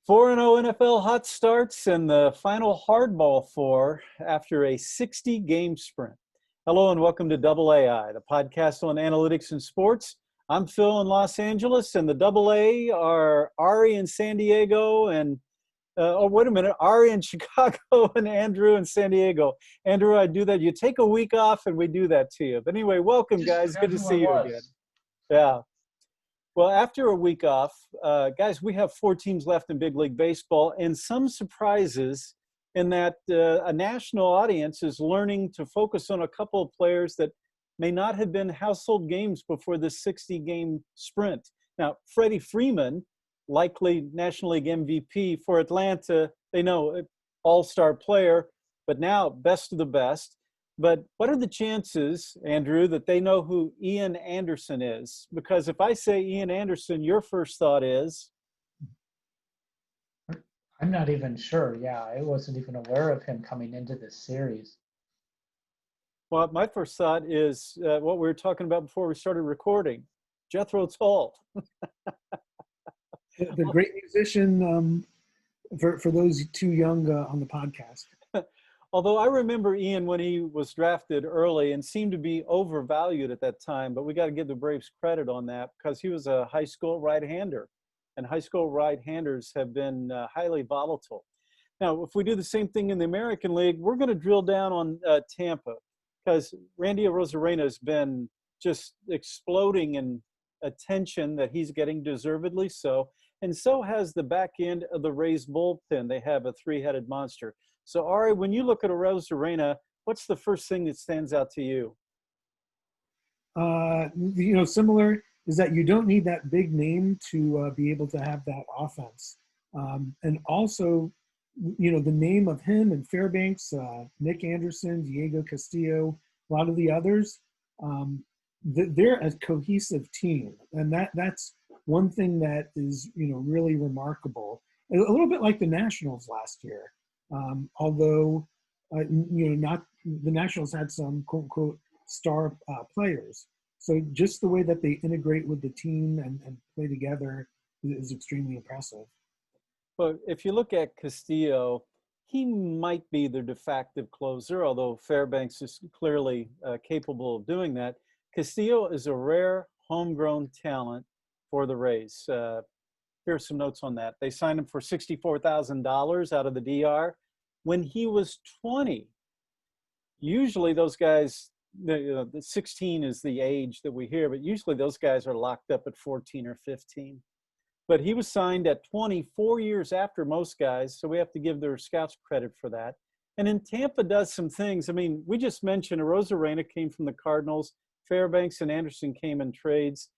4-0 NFL hot starts and the final hardball four after a 60-game sprint. Hello and welcome to Double AI, the podcast on analytics and sports. I'm Phil in Los Angeles, and the Double A are Ari in San Diego and, Ari in Chicago and Andrew in San Diego. Andrew, I do that. You take a week off and we do that to you. But anyway, welcome, guys. Good to see you again. Yeah. Well, after a week off, guys, we have 4 teams left in Big League Baseball, and some surprises in that a national audience is learning to focus on a couple of players that may not have been household games before the 60-game sprint. Now, Freddie Freeman, likely National League MVP for Atlanta, they know all-star player, but now best of the best. But what are the chances, Andrew, that they know who Ian Anderson is? Because if I say Ian Anderson, your first thought is? I'm not even sure. Yeah, I wasn't even aware of him coming into this series. Well, my first thought is what we were talking about before we started recording, Jethro Tull. The great musician for those too young on the podcast. Although I remember Ian when he was drafted early and seemed to be overvalued at that time, but we got to give the Braves credit on that because he was a high school right-hander, and high school right-handers have been highly volatile. Now, if we do the same thing in the American League, we're going to drill down on Tampa because Randy Arozarena has been just exploding in attention that he's getting, deservedly so, and so has the back end of the Rays bullpen. They have a 3-headed monster. So, Ari, when you look at Arozarena, what's the first thing that stands out to you? Similar is that you don't need that big name to be able to have that offense. And also, the name of him and Fairbanks, Nick Anderson, Diego Castillo, a lot of the others, they're a cohesive team. And that's one thing that is, really remarkable. A little bit like the Nationals last year. Although, not the Nationals had some quote unquote star players. So just the way that they integrate with the team and play together is extremely impressive. But if you look at Castillo, he might be the de facto closer, although Fairbanks is clearly capable of doing that. Castillo is a rare homegrown talent for the Rays. Here's some notes on that. They signed him for $64,000 out of the DR when he was 20. Usually those guys, the 16 is the age that we hear, but usually those guys are locked up at 14 or 15. But he was signed at 20, 4 years after most guys, so we have to give their scouts credit for that. And then Tampa does some things. I mean, we just mentioned Arozarena came from the Cardinals. Fairbanks and Anderson came in trades.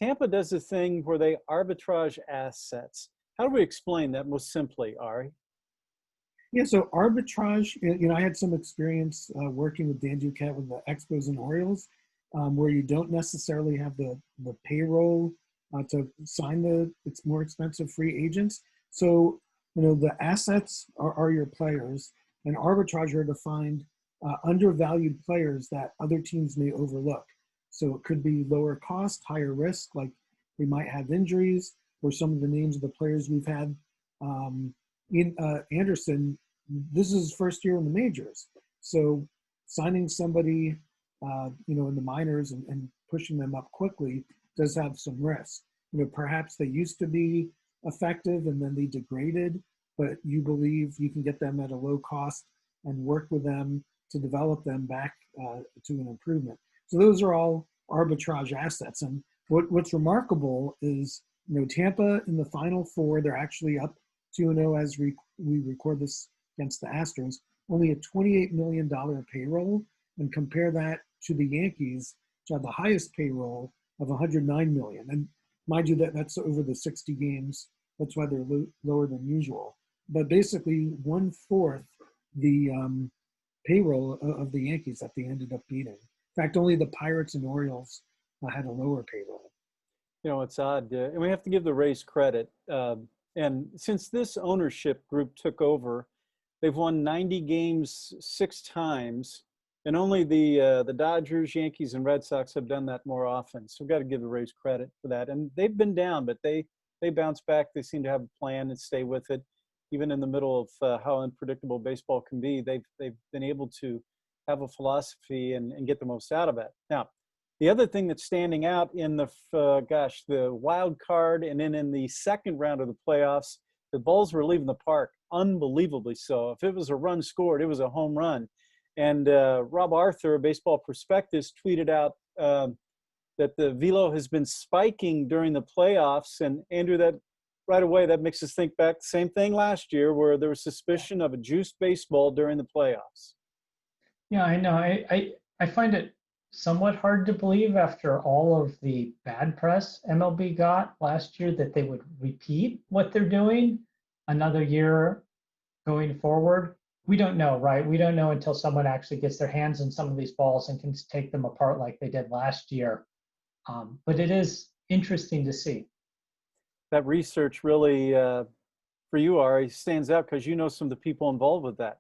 Tampa does a thing where they arbitrage assets. How do we explain that most simply, Ari? Yeah, so arbitrage, I had some experience working with Dan Duquette with the Expos and Orioles, where you don't necessarily have the payroll to sign it's more expensive free agents. So, the assets are your players, and arbitrage are to find undervalued players that other teams may overlook. So it could be lower cost, higher risk, like we might have injuries, or some of the names of the players we've had. Anderson, this is his first year in the majors. So signing somebody, in the minors and pushing them up quickly does have some risk. Perhaps they used to be effective and then they degraded, but you believe you can get them at a low cost and work with them to develop them back to an improvement. So those are all arbitrage assets. And what's remarkable is, Tampa in the Final Four, they're actually up 2-0 as we record this against the Astros, only a $28 million payroll. And compare that to the Yankees, which have the highest payroll of $109 million. And mind you, that's over the 60 games. That's why they're lower than usual. But basically 1/4 the payroll of the Yankees that they ended up beating. In fact, only the Pirates and Orioles had a lower payroll. It's odd. And we have to give the Rays credit. And since this ownership group took over, they've won 90 games 6 times. And only the Dodgers, Yankees, and Red Sox have done that more often. So we've got to give the Rays credit for that. And they've been down, but they they bounce back. They seem to have a plan and stay with it. Even in the middle of how unpredictable baseball can be, they've been able to have a philosophy and get the most out of it. Now, the other thing that's standing out in the wild card and then in the second round of the playoffs, the balls were leaving the park, unbelievably so. If it was a run scored, it was a home run. And Rob Arthur, Baseball Prospectus, tweeted out that the velo has been spiking during the playoffs. And Andrew, that right away, that makes us think back, same thing last year where there was suspicion of a juiced baseball during the playoffs. Yeah, I know. I find it somewhat hard to believe after all of the bad press MLB got last year that they would repeat what they're doing another year going forward. We don't know, right? We don't know until someone actually gets their hands on some of these balls and can take them apart like they did last year. But it is interesting to see. That research really, for you, Ari, stands out because you know some of the people involved with that.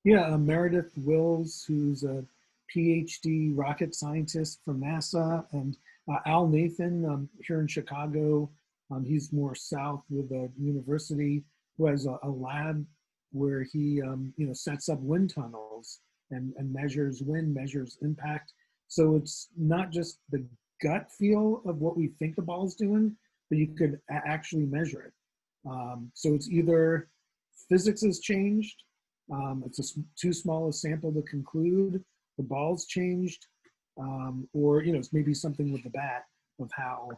Yeah, Meredith Wills, who's a PhD rocket scientist from NASA, and Al Nathan here in Chicago. He's more south with a university who has a lab where he sets up wind tunnels and measures wind, measures impact. So it's not just the gut feel of what we think the ball's doing, but you could actually measure it. So it's either physics has changed, it's too small a sample to conclude, the ball's changed, or it's maybe something with the bat of how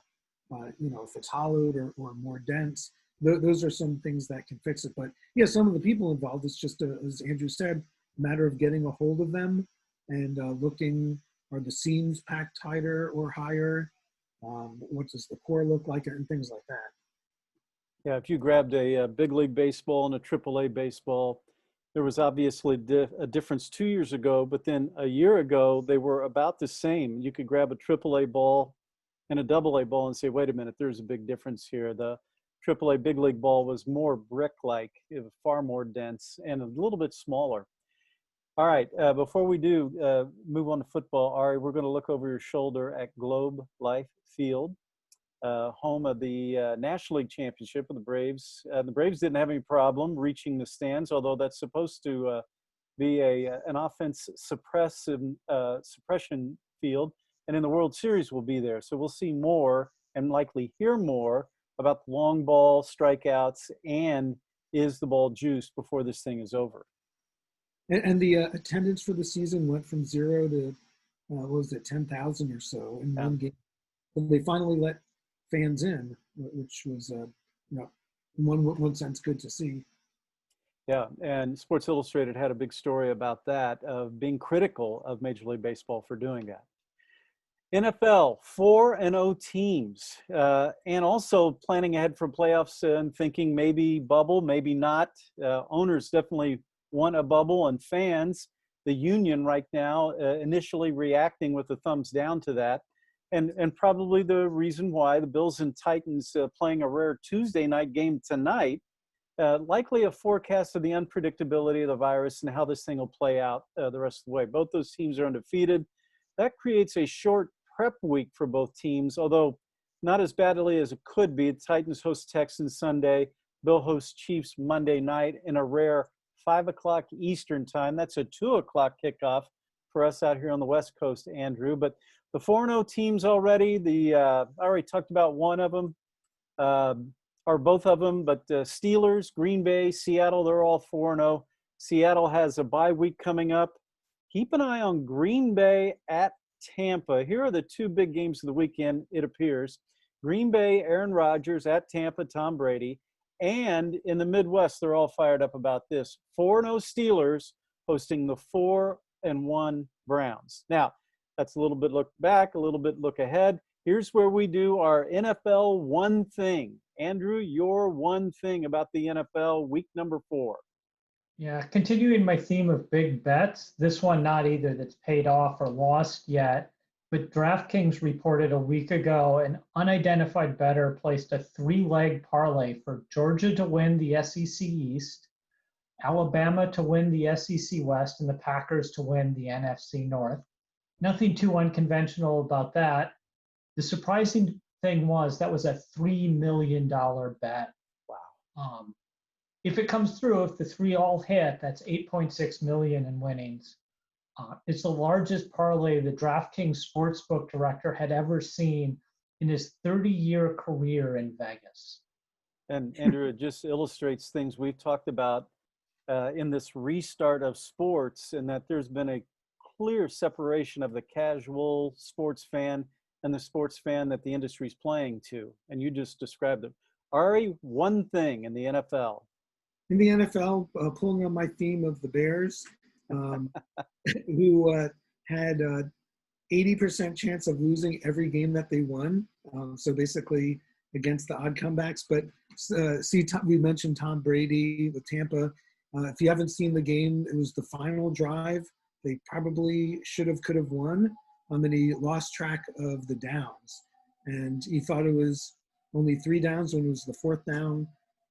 if it's hollowed or more dense. Those are some things that can fix it. But yeah, some of the people involved, it's just as Andrew said, a matter of getting a hold of them and looking, are the seams packed tighter or higher? What does the core look like, and things like that. Yeah, if you grabbed a big league baseball and a AAA baseball, there was obviously a difference 2 years ago, but then a year ago, they were about the same. You could grab a AAA ball and a AA ball and say, wait a minute, there's a big difference here. The AAA big league ball was more brick-like, far more dense, and a little bit smaller. All right, before we do move on to football, Ari, we're going to look over your shoulder at Globe Life Field, home of the National League Championship with the Braves. The Braves didn't have any problem reaching the stands, although that's supposed to be an offense suppression field, and in the World Series we'll be there. So we'll see more and likely hear more about the long ball, strikeouts, and is the ball juiced before this thing is over. And the attendance for the season went from 0 to, 10,000 or so in one game. And they finally let fans in, which was, in one sense, good to see. Yeah, and Sports Illustrated had a big story about that, of being critical of Major League Baseball for doing that. NFL, 4-0 teams, and also planning ahead for playoffs and thinking maybe bubble, maybe not. Owners definitely want a bubble, and fans, the union right now, initially reacting with a thumbs down to that. And probably the reason why the Bills and Titans playing a rare Tuesday night game tonight, likely a forecast of the unpredictability of the virus and how this thing will play out the rest of the way. Both those teams are undefeated. That creates a short prep week for both teams, although not as badly as it could be. The Titans host Texans Sunday. Bill hosts Chiefs Monday night in a rare 5 o'clock Eastern time. That's a 2 o'clock kickoff for us out here on the West Coast, Andrew. But the 4-0 teams already, I already talked about one of them, or both of them, but Steelers, Green Bay, Seattle, they're all 4-0. Seattle has a bye week coming up. Keep an eye on Green Bay at Tampa. Here are the two big games of the weekend, it appears. Green Bay, Aaron Rodgers, at Tampa, Tom Brady. And in the Midwest, they're all fired up about this. 4-0 Steelers hosting the 4-1 Browns. Now, that's a little bit look back, a little bit look ahead. Here's where we do our NFL one thing. Andrew, your one thing about the NFL week number 4. Yeah, continuing my theme of big bets, this one not either that's paid off or lost yet, but DraftKings reported a week ago an unidentified bettor placed a 3-leg parlay for Georgia to win the SEC East, Alabama to win the SEC West, and the Packers to win the NFC North. Nothing too unconventional about that. The surprising thing was that was a $3 million bet. Wow. If it comes through, if the three all hit, that's 8.6 million in winnings. It's the largest parlay the DraftKings sportsbook director had ever seen in his 30-year career in Vegas. And Andrew, it just illustrates things we've talked about in this restart of sports, and that there's been a clear separation of the casual sports fan and the sports fan that the industry's playing to. And you just described it. Ari, one thing in the NFL. In the NFL, pulling on my theme of the Bears, who had 80% chance of losing every game that they won. So basically against the odd comebacks. But we mentioned Tom Brady with Tampa. If you haven't seen the game, it was the final drive. They probably could have won. And he lost track of the downs. And he thought it was only 3 downs when it was the 4th down.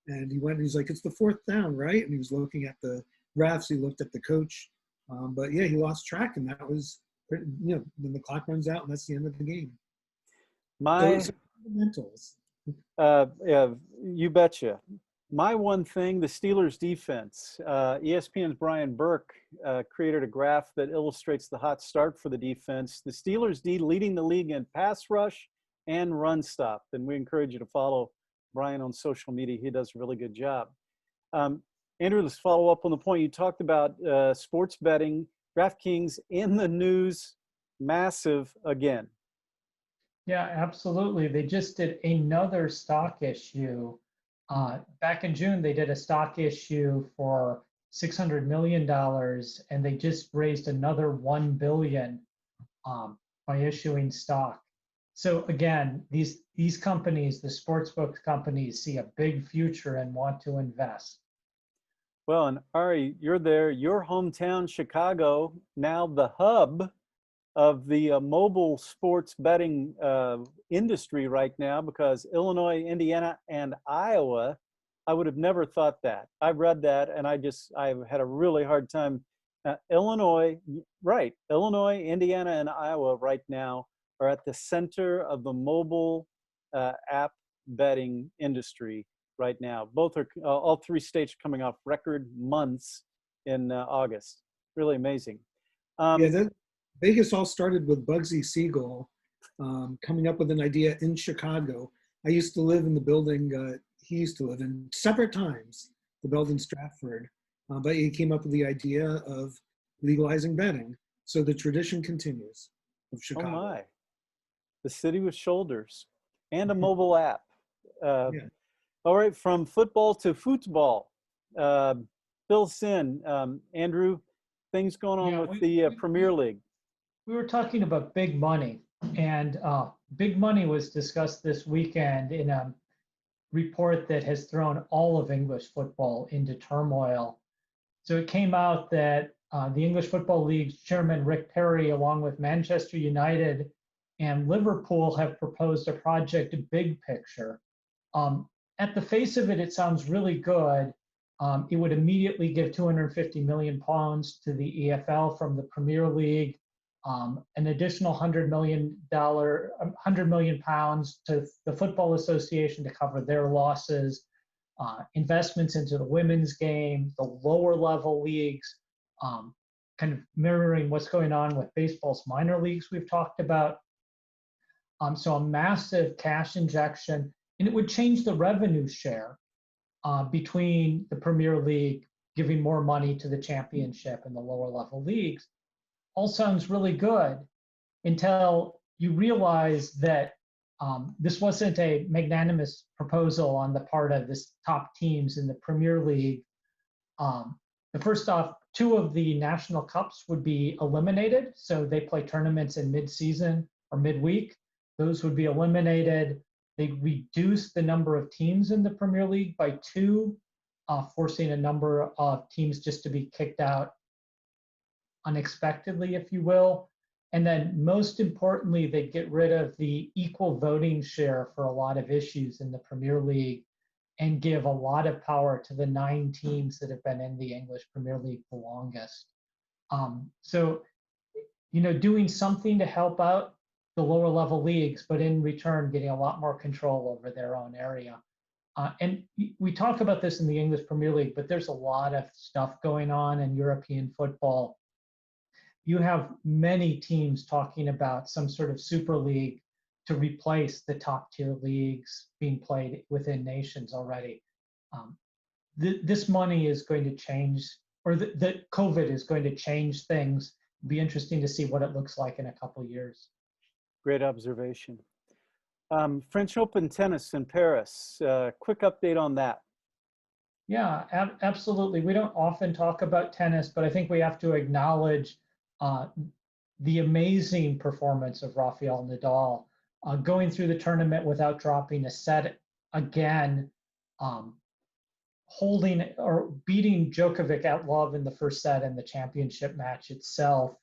And he's like, it's the 4th down, right? And he was looking at the refs. He looked at the coach. But yeah, he lost track, and that was, then the clock runs out, and that's the end of the game. So fundamentals. Yeah, you betcha. My one thing, the Steelers defense. ESPN's Brian Burke created a graph that illustrates the hot start for the defense. The Steelers D leading the league in pass rush and run stop. And we encourage you to follow Brian on social media. He does a really good job. Andrew, let's follow up on the point you talked about. Sports betting, DraftKings in the news, massive again. Yeah, absolutely. They just did another stock issue. Back in June, they did a stock issue for $600 million, and they just raised another $1 billion by issuing stock. So again, these companies, the sportsbook companies, see a big future and want to invest. Well, and Ari, you're there, your hometown, Chicago, now the hub of the mobile sports betting industry right now, because Illinois, Indiana, and Iowa, I would have never thought that. I read that, and I've had a really hard time. Illinois, Indiana, and Iowa right now are at the center of the mobile app betting industry right now. Both are, all 3 states coming off record months in August. Really amazing. Vegas all started with Bugsy Siegel coming up with an idea in Chicago. I used to live in the building he used to live in, separate times, the building Stratford. But he came up with the idea of legalizing betting. So the tradition continues of Chicago. Oh my. The city with shoulders and a mobile app. Yeah. All right, from football to football. Fill us in. Andrew, things going on with the Premier League. We were talking about big money, and big money was discussed this weekend in a report that has thrown all of English football into turmoil. So it came out that the English Football League's chairman, Rick Perry, along with Manchester United and Liverpool, have proposed a project, Big Picture. At the face of it, it sounds really good. It would immediately give £250 million to the EFL from the Premier League, an additional £100 million to the Football Association to cover their losses, investments into the women's game, the lower level leagues, kind of mirroring what's going on with baseball's minor leagues we've talked about. So a massive cash injection, and it would change the revenue share between the Premier League, giving more money to the Championship and the lower level leagues. All sounds really good until you realize that this wasn't a magnanimous proposal on the part of the top teams in the Premier League. First off, 2 of the national cups would be eliminated. So they play tournaments in mid-season or midweek. Those would be eliminated. They reduced the number of teams in the Premier League by 2, forcing a number of teams just to be kicked out unexpectedly, if you will. And then most importantly, they get rid of the equal voting share for a lot of issues in the Premier League and give a lot of power to the 9 teams that have been in the English Premier League the longest. So, doing something to help out the lower level leagues, but in return getting a lot more control over their own area. And we talk about this in the English Premier League, but there's a lot of stuff going on in European football. You have many teams talking about some sort of super league to replace the top tier leagues being played within nations already. This money is going to change, or the COVID is going to change things. It'll be interesting to see what it looks like in a couple of years. Great observation. French Open tennis in Paris. Quick update on that. Yeah, absolutely. We don't often talk about tennis, but I think we have to acknowledge the amazing performance of Rafael Nadal, going through the tournament without dropping a set again, holding or beating Djokovic at love in the first set in the championship match itself.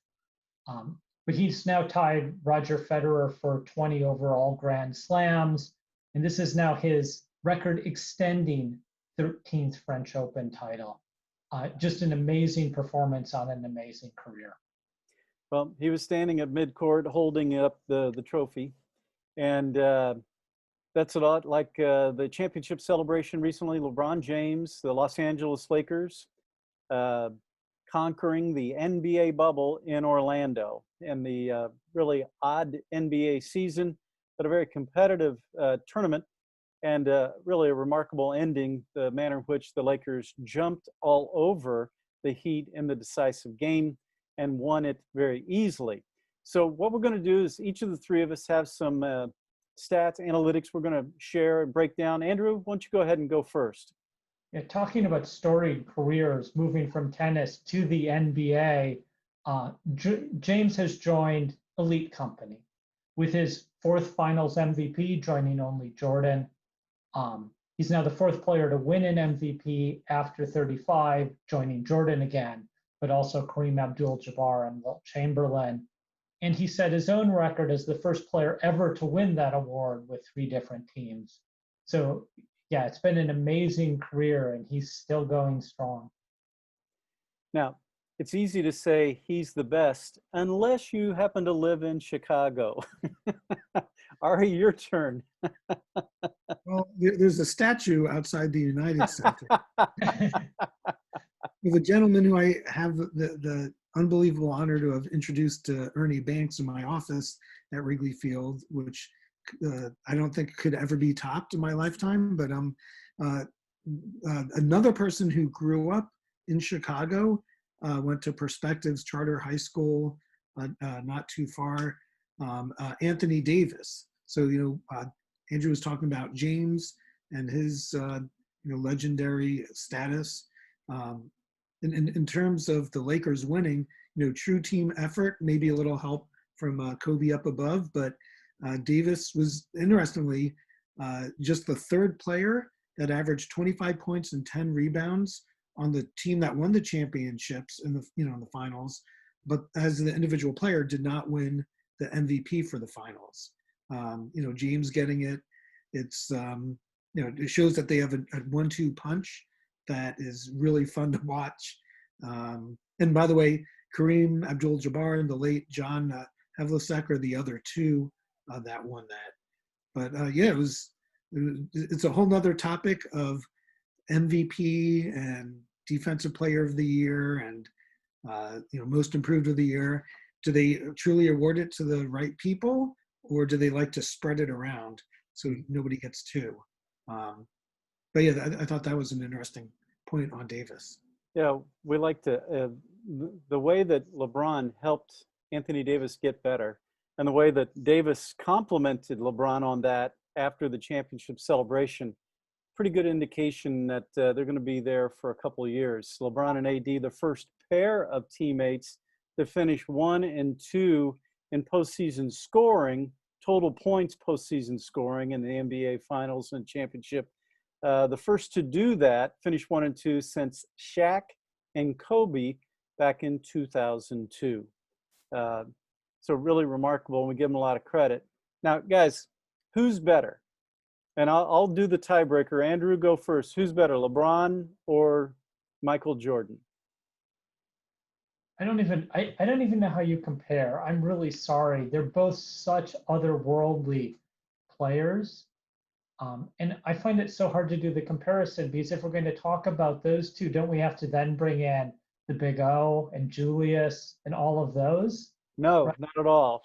But he's now tied Roger Federer for 20 overall Grand Slams, and this is now his record extending 13th French Open title. Just an amazing performance on an amazing career. Well, he was standing at midcourt holding up the trophy, and that's a lot like the championship celebration recently. LeBron James, the Los Angeles Lakers, conquering the NBA bubble in Orlando in the really odd NBA season, but a very competitive tournament, and really a remarkable ending, the manner in which the Lakers jumped all over the Heat in the decisive game and won it very easily. So what we're going to do is each of the three of us have some stats, analytics we're going to share and break down. Andrew, why don't you go ahead and go first? Yeah, talking about storied careers, moving from tennis to the NBA, James has joined elite company with his fourth finals MVP, joining only Jordan. He's now the fourth player to win an MVP after 35, joining Jordan again, but also Kareem Abdul-Jabbar and Wilt Chamberlain. And he set his own record as the first player ever to win that award with 3 different teams. So yeah, it's been an amazing career, and he's still going strong. Now, it's easy to say he's the best unless you happen to live in Chicago. Ari, your turn. Well, there's a statue outside the United Center with a gentleman who I have the unbelievable honor to have introduced to Ernie Banks in my office at Wrigley Field, which I don't think could ever be topped in my lifetime. But another person who grew up in Chicago, went to Perspectives Charter High School, not too far, Anthony Davis. So, Andrew was talking about James and his, legendary status. In terms of the Lakers winning, true team effort, maybe a little help from Kobe up above, but Davis was, interestingly, just the third player that averaged 25 points and 10 rebounds on the team that won the championships in the finals, but as an individual player did not win the MVP for the finals. James getting it, it's it shows that they have a 1-2 punch that is really fun to watch. And by the way, Kareem Abdul-Jabbar and the late John Havlicek are the other two that won that. But it's a whole nother topic of MVP and Defensive Player of the Year and Most Improved of the Year. Do they truly award it to the right people, or do they like to spread it around so nobody gets two? But yeah, I thought that was an interesting point on Davis. Yeah, we like to the way that LeBron helped Anthony Davis get better, and the way that Davis complimented LeBron on that after the championship celebration. Pretty good indication that they're going to be there for a couple of years. LeBron and AD, the first pair of teammates to finish 1 and 2 in postseason scoring, total points postseason scoring in the NBA Finals and championship. The first to do that, finish 1 and 2 since Shaq and Kobe back in 2002. So really remarkable, and we give them a lot of credit. Now, guys, who's better? And I'll do the tiebreaker. Andrew, go first. Who's better, LeBron or Michael Jordan? I don't even know how you compare. I'm really sorry. They're both such otherworldly players. And I find it so hard to do the comparison because if we're going to talk about those two, don't we have to then bring in the Big O and Julius and all of those? No, Right. not at all.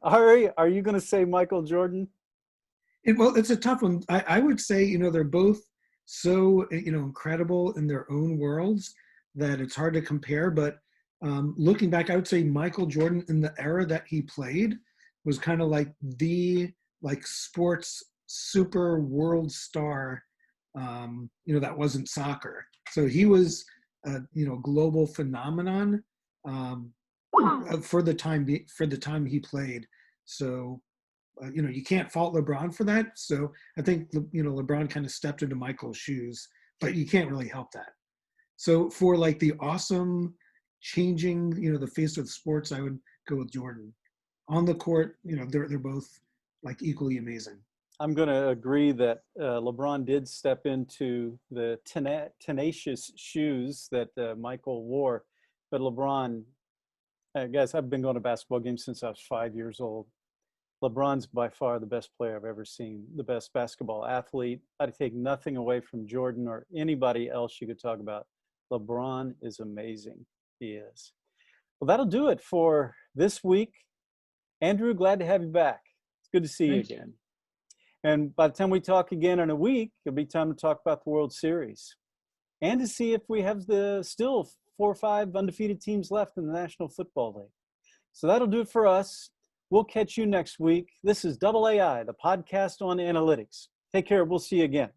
Ari, are you going to say Michael Jordan? Well, it's a tough one. I would say, they're both so, incredible in their own worlds that it's hard to compare. But looking back, I would say Michael Jordan in the era that he played was kind of like the sports super world star, that wasn't soccer. So he was a global phenomenon um, for the time he played. So you can't fault LeBron for that. So I think, LeBron kind of stepped into Michael's shoes, but you can't really help that. So for like the awesome changing, the face of sports, I would go with Jordan. On the court, they're both like equally amazing. I'm going to agree that LeBron did step into the tenacious shoes that Michael wore. But LeBron, guys, I've been going to basketball games since I was 5 years old. LeBron's by far the best player I've ever seen, the best basketball athlete. I'd take nothing away from Jordan or anybody else you could talk about. LeBron is amazing. He is. Well, that'll do it for this week. Andrew, glad to have you back. It's good to see you again. And by the time we talk again in a week, it'll be time to talk about the World Series and to see if we have still 4 or 5 undefeated teams left in the National Football League. So that'll do it for us. We'll catch you next week. This is AI, the podcast on analytics. Take care. We'll see you again.